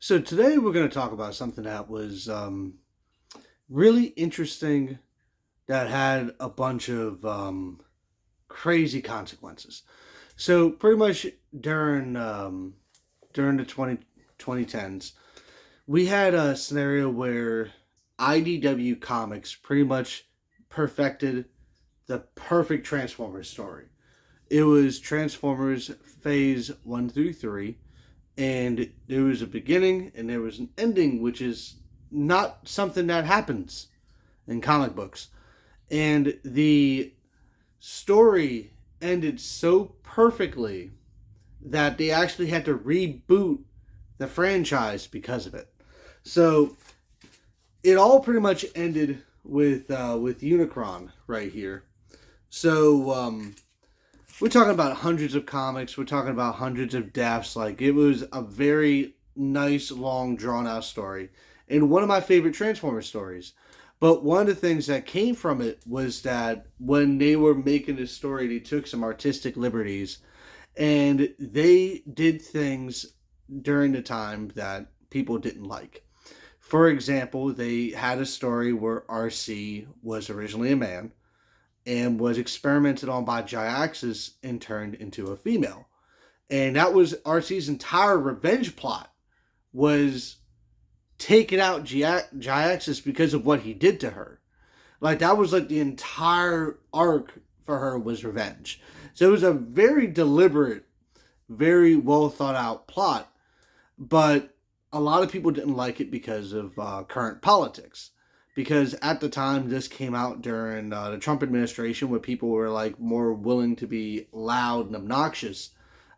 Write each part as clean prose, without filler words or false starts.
So today we're going to talk about something that was really interesting that had a bunch of crazy consequences. So pretty much during during the 2010s, we had a scenario where IDW Comics pretty much perfected the perfect Transformers story. It was Transformers Phase 1 through 3, and there was a beginning and there was an ending, which is not something that happens in comic books. And the story ended so perfectly that they actually had to reboot the franchise because of it. So it all pretty much ended with Unicron right here. So we're talking about hundreds of comics. We're talking about hundreds of deaths. Like, it was a very nice, long, drawn out story, and one of my favorite Transformers stories. But one of the things that came from it was that when they were making this story, they took some artistic liberties, and they did things during the time that people didn't like. For example, they had a story where RC was originally a man and was experimented on by GIJoe and turned into a female. And that was RC's entire revenge plot, was taking out GIJoe because of what he did to her. Like, that was like the entire arc for her was revenge. So it was a very deliberate, very well thought out plot, but a lot of people didn't like it because of current politics. Because at the time, this came out during the Trump administration, where people were like more willing to be loud and obnoxious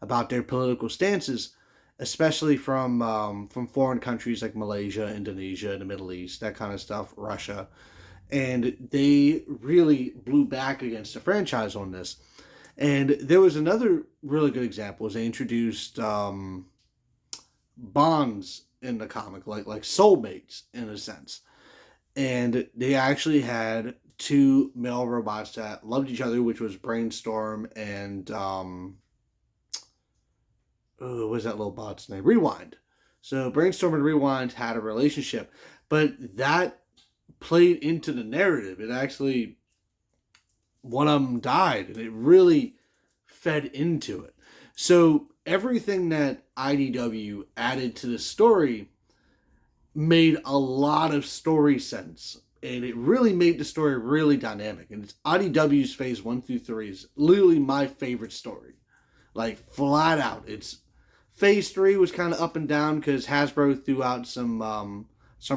about their political stances, especially from foreign countries like Malaysia, Indonesia, the Middle East, that kind of stuff, Russia, and they really blew back against the franchise on this. And there was another really good example: is they introduced bonds in the comic, like soulmates in a sense. And they actually had two male robots that loved each other, which was Brainstorm and what was that little bot's name? Rewind. So Brainstorm and Rewind had a relationship, but that played into the narrative. It actually, one of them died, and it really fed into it. So everything that IDW added to the story made a lot of story sense, and it really made the story really dynamic. And it's IDW's Phase 1 through 3 is literally my favorite story, like flat out. It's Phase 3 was kind of up and down because Hasbro threw out some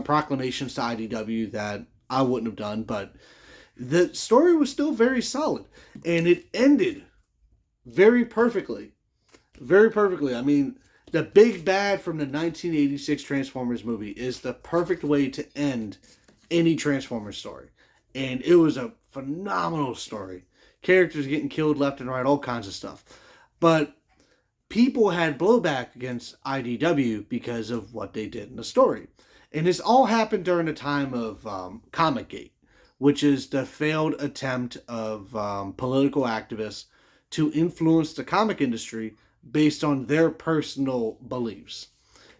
proclamations to IDW that I wouldn't have done, but the story was still very solid, and it ended very perfectly. Very perfectly. I mean, the big bad from the 1986 Transformers movie is the perfect way to end any Transformers story. And it was a phenomenal story. Characters getting killed left and right, all kinds of stuff. But people had blowback against IDW because of what they did in the story. And this all happened during the time of Comic Gate, which is the failed attempt of political activists to influence the comic industry based on their personal beliefs.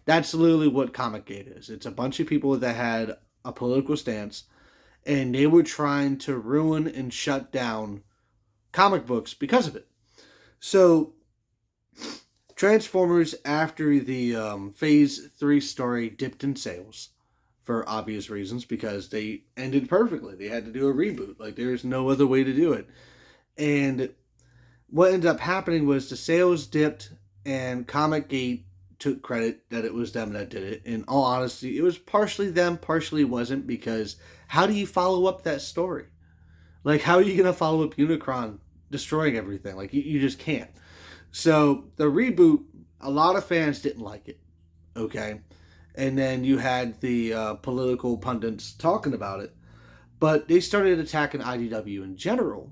That's literally what Comic Gate is. It's a bunch of people that had a political stance, and they were trying to ruin and shut down comic books because of it. So Transformers, after the Phase 3 story, dipped in sales for obvious reasons, because they ended perfectly. They had to do a reboot. Like, there's no other way to do it. And what ended up happening was the sales dipped, and Comic Gate took credit that it was them that did it. In all honesty, it was partially them, partially wasn't, because how do you follow up that story? Like, how are you going to follow up Unicron destroying everything? Like, you just can't. So the reboot, a lot of fans didn't like it, okay? And then you had the political pundits talking about it, but they started attacking IDW in general.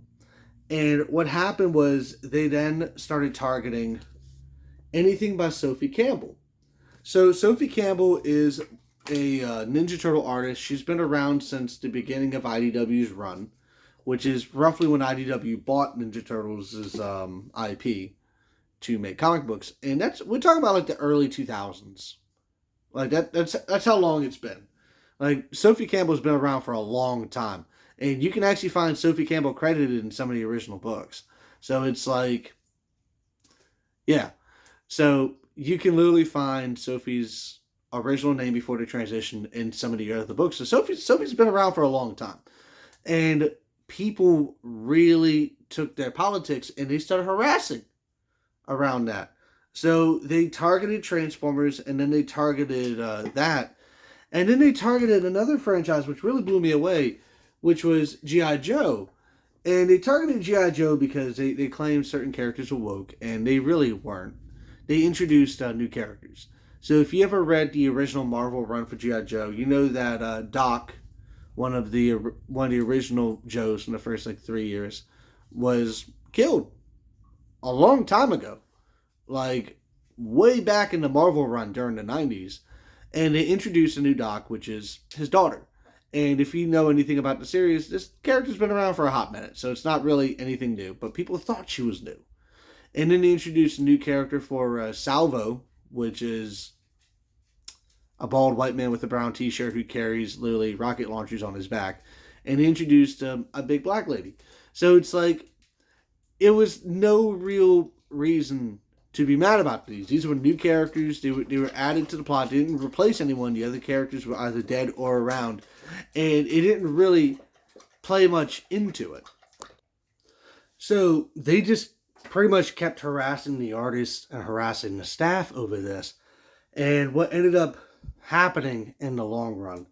And what happened was they then started targeting anything by Sophie Campbell. So Sophie Campbell is a Ninja Turtle artist. She's been around since the beginning of IDW's run, which is roughly when IDW bought Ninja Turtles' IP to make comic books. And we're talking about like the early 2000s. Like that's how long it's been. Like Sophie Campbell's been around for a long time, and you can actually find Sophie Campbell credited in some of the original books. So it's like, yeah. So you can literally find Sophie's original name before the transition in some of the other books. So Sophie's been around for a long time, and people really took their politics and they started harassing around that. So they targeted Transformers, and then they targeted that, and then they targeted another franchise which really blew me away, which was GI Joe. And they targeted GI Joe because they claimed certain characters were woke, and they really weren't. They introduced new characters. So if you ever read the original Marvel run for GI Joe, you know that Doc, one of the original Joes in the first like 3 years, was killed a long time ago, like way back in the Marvel run during the 90s. And they introduced a new Doc, which is his daughter. And if you know anything about the series, this character's been around for a hot minute, so it's not really anything new, but people thought she was new. And then they introduced a new character for Salvo, which is a bald white man with a brown t-shirt who carries literally rocket launchers on his back. And they introduced a big black lady. So it's like, it was no real reason to be mad about these. These were new characters. They were added to the plot. They didn't replace anyone. The other characters were either dead or around. And it didn't really play much into it. So they just pretty much kept harassing the artists and harassing the staff over this. And what ended up happening in the long run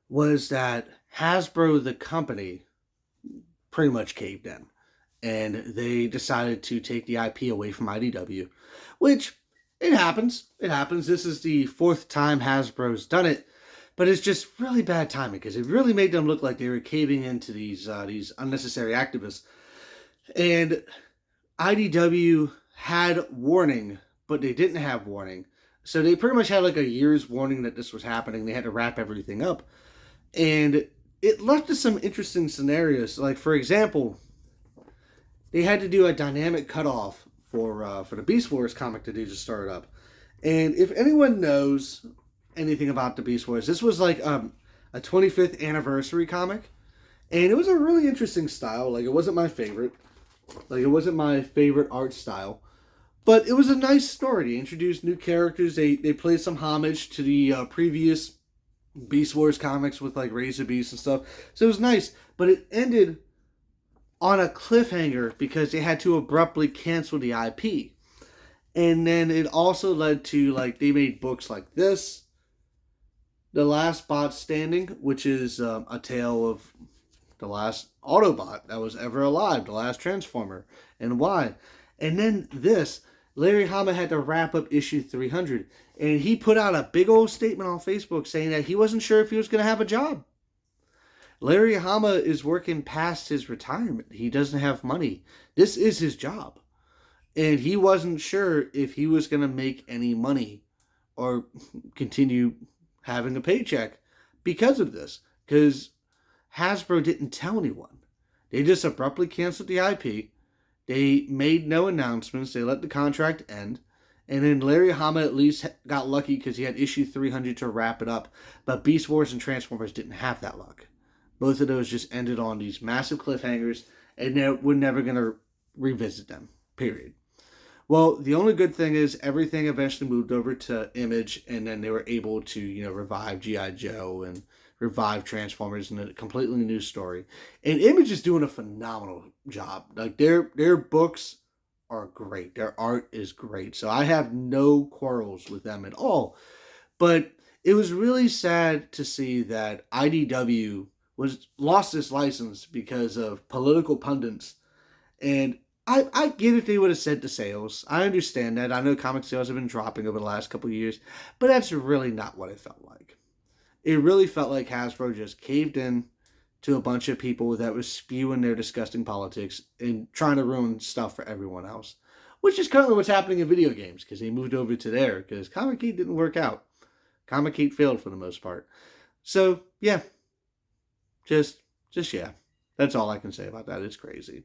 was that Hasbro, the company, pretty much caved in. And they decided to take the IP away from IDW, which, it happens. It happens. This is the 4th time Hasbro's done it, but it's just really bad timing because it really made them look like they were caving into these unnecessary activists. And IDW had warning, but they didn't have warning. So they pretty much had like a year's warning that this was happening. They had to wrap everything up. And it led to some interesting scenarios. Like, for example, they had to do a dynamic cutoff for the Beast Wars comic that they just started up. And if anyone knows anything about the Beast Wars, this was like a 25th anniversary comic. And it was a really interesting style. Like, it wasn't my favorite. Like, it wasn't my favorite art style. But it was a nice story. They introduced new characters. They played some homage to the previous Beast Wars comics with, like, Razor Beast and stuff. So it was nice. But it ended on a cliffhanger because they had to abruptly cancel the IP. And then it also led to, like, they made books like this. The Last Bot Standing, which is a tale of the last Autobot that was ever alive, the last Transformer, and why. And then this, Larry Hama had to wrap up issue 300, and he put out a big old statement on Facebook saying that he wasn't sure if he was going to have a job. Larry Hama is working past his retirement. He doesn't have money. This is his job. And he wasn't sure if he was going to make any money or continue having a paycheck because of this. Because Hasbro didn't tell anyone. They just abruptly canceled the IP. They made no announcements. They let the contract end. And then Larry Hama at least got lucky because he had issue 300 to wrap it up. But Beast Wars and Transformers didn't have that luck. Both of those just ended on these massive cliffhangers, and we're never going to revisit them, period. Well, the only good thing is everything eventually moved over to Image, and then they were able to, revive G.I. Joe and revive Transformers in a completely new story. And Image is doing a phenomenal job. Like, their books are great. Their art is great. So I have no quarrels with them at all. But it was really sad to see that IDW lost its license because of political pundits. And I get if they would have said the sales. I understand that. I know comic sales have been dropping over the last couple of years, but that's really not what it felt like. It really felt like Hasbro just caved in to a bunch of people that was spewing their disgusting politics and trying to ruin stuff for everyone else, which is currently what's happening in video games because they moved over to there because Comic-Gate didn't work out. Comic-Gate failed for the most part. So, yeah. Just yeah. That's all I can say about that. It's crazy.